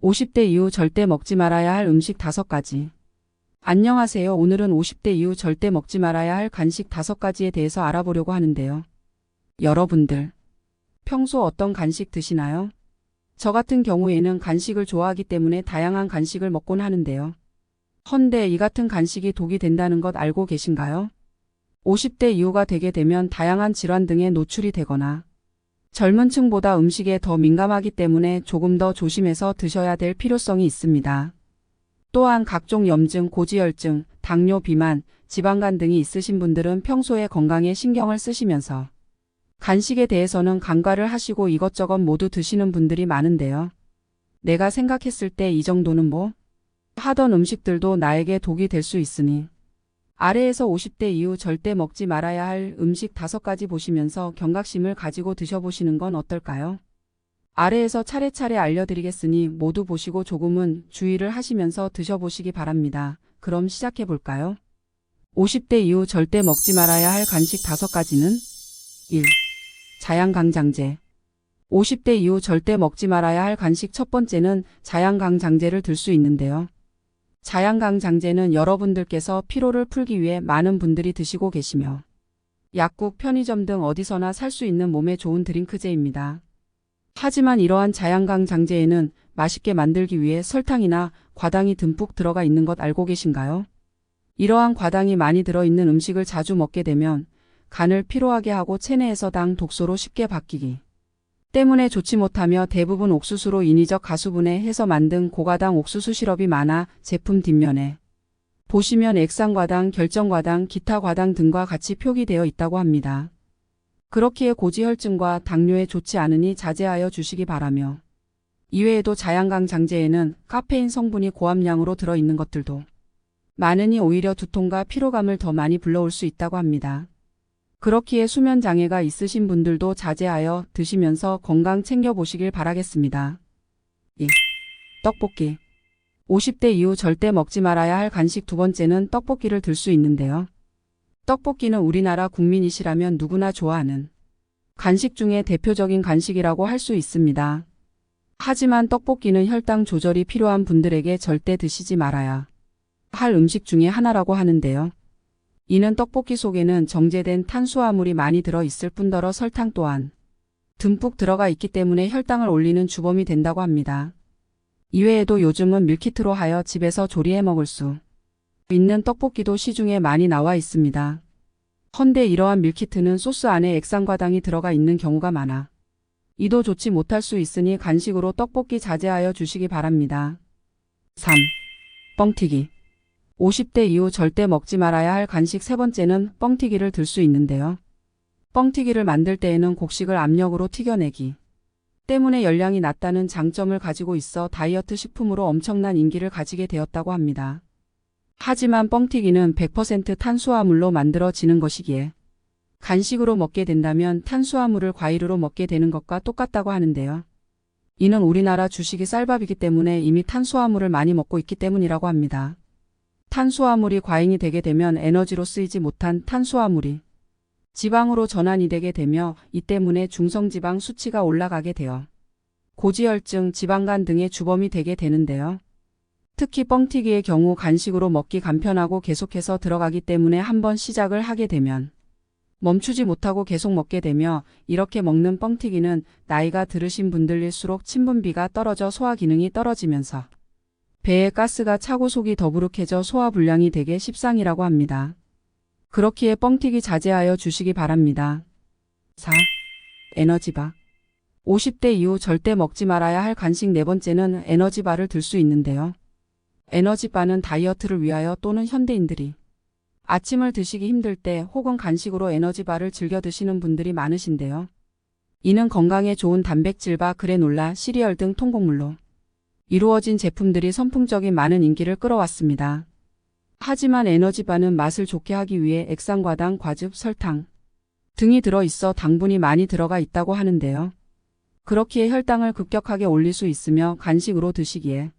50대 이후 절대 먹지 말아야 할 음식 5가지. 안녕하세요. 오늘은 50대 이후 절대 먹지 말아야 할 간식 5가지에 대해서 알아보려고 하는데요. 여러분들, 평소 어떤 간식 드시나요? 저 같은 경우에는 간식을 좋아하기 때문에 다양한 간식을 먹곤 하는데요. 헌데 이 같은 간식이 독이 된다는 것 알고 계신가요? 50대 이후가 되게 되면 다양한 질환 등에 노출이 되거나 젊은 층보다 음식에 더 민감하기 때문에 조금 더 조심해서 드셔야 될 필요성이 있습니다. 또한 각종 염증, 고지혈증, 당뇨, 비만, 지방간 등이 있으신 분들은 평소에 건강에 신경을 쓰시면서 간식에 대해서는 간과를 하시고 이것저것 모두 드시는 분들이 많은데요. 내가 생각했을 때 이 정도는 뭐? 하던 음식들도 나에게 독이 될 수 있으니 아래에서 50대 이후 절대 먹지 말아야 할 음식 5가지 보시면서 경각심을 가지고 드셔보시는 건 어떨까요? 아래에서 차례차례 알려드리겠으니 모두 보시고 조금은 주의를 하시면서 드셔보시기 바랍니다. 그럼 시작해볼까요? 50대 이후 절대 먹지 말아야 할 간식 5가지는 1. 자양강장제. 50대 이후 절대 먹지 말아야 할 간식 첫 번째는 자양강장제를 들 수 있는데요. 자양강장제는 여러분들께서 피로를 풀기 위해 많은 분들이 드시고 계시며 약국, 편의점 등 어디서나 살 수 있는 몸에 좋은 드링크제입니다. 하지만 이러한 자양강장제에는 맛있게 만들기 위해 설탕이나 과당이 듬뿍 들어가 있는 것 알고 계신가요? 이러한 과당이 많이 들어있는 음식을 자주 먹게 되면 간을 피로하게 하고 체내에서 당 독소로 쉽게 바뀌기 때문에 좋지 못하며 대부분 옥수수로 인위적 가수분해 해서 만든 고과당 옥수수 시럽이 많아 제품 뒷면에 보시면 액상과당, 결정과당, 기타 과당 등과 같이 표기되어 있다고 합니다. 그렇기에 고지혈증과 당뇨에 좋지 않으니 자제하여 주시기 바라며 이외에도 자양강장제에는 카페인 성분이 고함량으로 들어있는 것들도 많으니 오히려 두통과 피로감을 더 많이 불러올 수 있다고 합니다. 그렇기에 수면 장애가 있으신 분들도 자제하여 드시면서 건강 챙겨보시길 바라겠습니다. 2. 떡볶이. 50대 이후 절대 먹지 말아야 할 간식 2번째는 떡볶이를 들 수 있는데요. 떡볶이는 우리나라 국민이시라면 누구나 좋아하는 간식 중에 대표적인 간식이라고 할 수 있습니다. 하지만 떡볶이는 혈당 조절이 필요한 분들에게 절대 드시지 말아야 할 음식 중에 하나라고 하는데요. 이는 떡볶이 속에는 정제된 탄수화물이 많이 들어있을 뿐더러 설탕 또한 듬뿍 들어가 있기 때문에 혈당을 올리는 주범이 된다고 합니다. 이외에도 요즘은 밀키트로 하여 집에서 조리해 먹을 수 있는 떡볶이도 시중에 많이 나와 있습니다. 헌데 이러한 밀키트는 소스 안에 액상과당이 들어가 있는 경우가 많아 이도 좋지 못할 수 있으니 간식으로 떡볶이 자제하여 주시기 바랍니다. 3. 뻥튀기. 50대 이후 절대 먹지 말아야 할 간식 3번째는 뻥튀기를 들 수 있는데요. 뻥튀기를 만들 때에는 곡식을 압력으로 튀겨내기 때문에 열량이 낮다는 장점을 가지고 있어 다이어트 식품으로 엄청난 인기를 가지게 되었다고 합니다. 하지만 뻥튀기는 100% 탄수화물로 만들어지는 것이기에 간식으로 먹게 된다면 탄수화물을 과일로 먹게 되는 것과 똑같다고 하는데요. 이는 우리나라 주식이 쌀밥이기 때문에 이미 탄수화물을 많이 먹고 있기 때문이라고 합니다. 탄수화물이 과잉이 되게 되면 에너지로 쓰이지 못한 탄수화물이 지방으로 전환이 되게 되며 이 때문에 중성지방 수치가 올라가게 되어 고지혈증, 지방간 등의 주범이 되게 되는데요. 특히 뻥튀기의 경우 간식으로 먹기 간편하고 계속해서 들어가기 때문에 한번 시작을 하게 되면 멈추지 못하고 계속 먹게 되며 이렇게 먹는 뻥튀기는 나이가 들으신 분들일수록 침분비가 떨어져 소화 기능이 떨어지면서 배에 가스가 차고 속이 더부룩해져 소화불량이 되게 십상이라고 합니다. 그렇기에 뻥튀기 자제하여 주시기 바랍니다. 4. 에너지바. 50대 이후 절대 먹지 말아야 할 간식 4번째는 에너지바를 들 수 있는데요. 에너지바는 다이어트를 위하여 또는 현대인들이 아침을 드시기 힘들 때 혹은 간식으로 에너지바를 즐겨 드시는 분들이 많으신데요. 이는 건강에 좋은 단백질바, 그래놀라, 시리얼 등 통곡물로 이루어진 제품들이 선풍적인 많은 인기를 끌어왔습니다. 하지만 에너지바는 맛을 좋게 하기 위해 액상과당, 과즙, 설탕 등이 들어있어 당분이 많이 들어가 있다고 하는데요. 그렇기에 혈당을 급격하게 올릴 수 있으며 간식으로 드시기에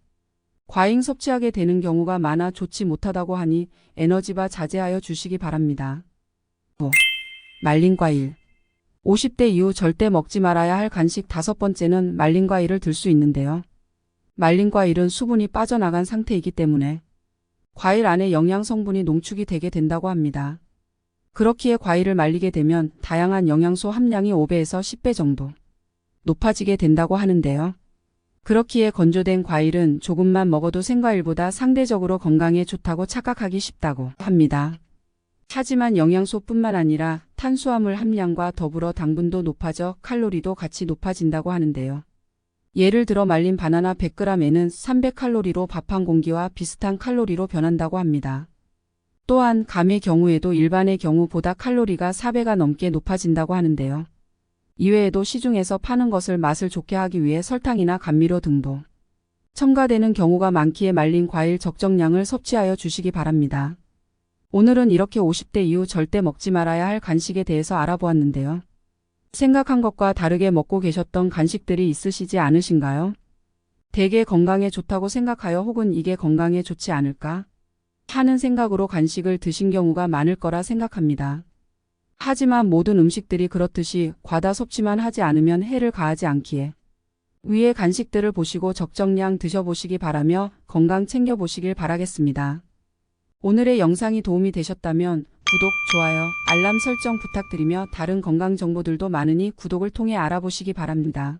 과잉 섭취하게 되는 경우가 많아 좋지 못하다고 하니 에너지바 자제하여 주시기 바랍니다. 5. 말린 과일. 50대 이후 절대 먹지 말아야 할 간식 5번째는 말린 과일을 들 수 있는데요. 말린 과일은 수분이 빠져나간 상태이기 때문에 과일 안에 영양 성분이 농축이 되게 된다고 합니다. 그렇기에 과일을 말리게 되면 다양한 영양소 함량이 5배에서 10배 정도 높아지게 된다고 하는데요. 그렇기에 건조된 과일은 조금만 먹어도 생과일보다 상대적으로 건강에 좋다고 착각하기 쉽다고 합니다. 하지만 영양소뿐만 아니라 탄수화물 함량과 더불어 당분도 높아져 칼로리도 같이 높아진다고 하는데요. 예를 들어 말린 바나나 100g에는 300칼로리로 밥 한 공기와 비슷한 칼로리로 변한다고 합니다. 또한 감의 경우에도 일반의 경우보다 칼로리가 4배가 넘게 높아진다고 하는데요. 이외에도 시중에서 파는 것을 맛을 좋게 하기 위해 설탕이나 감미료 등도 첨가되는 경우가 많기에 말린 과일 적정량을 섭취하여 주시기 바랍니다. 오늘은 이렇게 50대 이후 절대 먹지 말아야 할 간식에 대해서 알아보았는데요. 생각한 것과 다르게 먹고 계셨던 간식들이 있으시지 않으신가요? 되게 건강에 좋다고 생각하여 혹은 이게 건강에 좋지 않을까 하는 생각으로 간식을 드신 경우가 많을 거라 생각합니다. 하지만 모든 음식들이 그렇듯이 과다 섭취만 하지 않으면 해를 가하지 않기에 위의 간식들을 보시고 적정량 드셔보시기 바라며 건강 챙겨보시길 바라겠습니다. 오늘의 영상이 도움이 되셨다면 구독, 좋아요, 알람 설정 부탁드리며 다른 건강 정보들도 많으니 구독을 통해 알아보시기 바랍니다.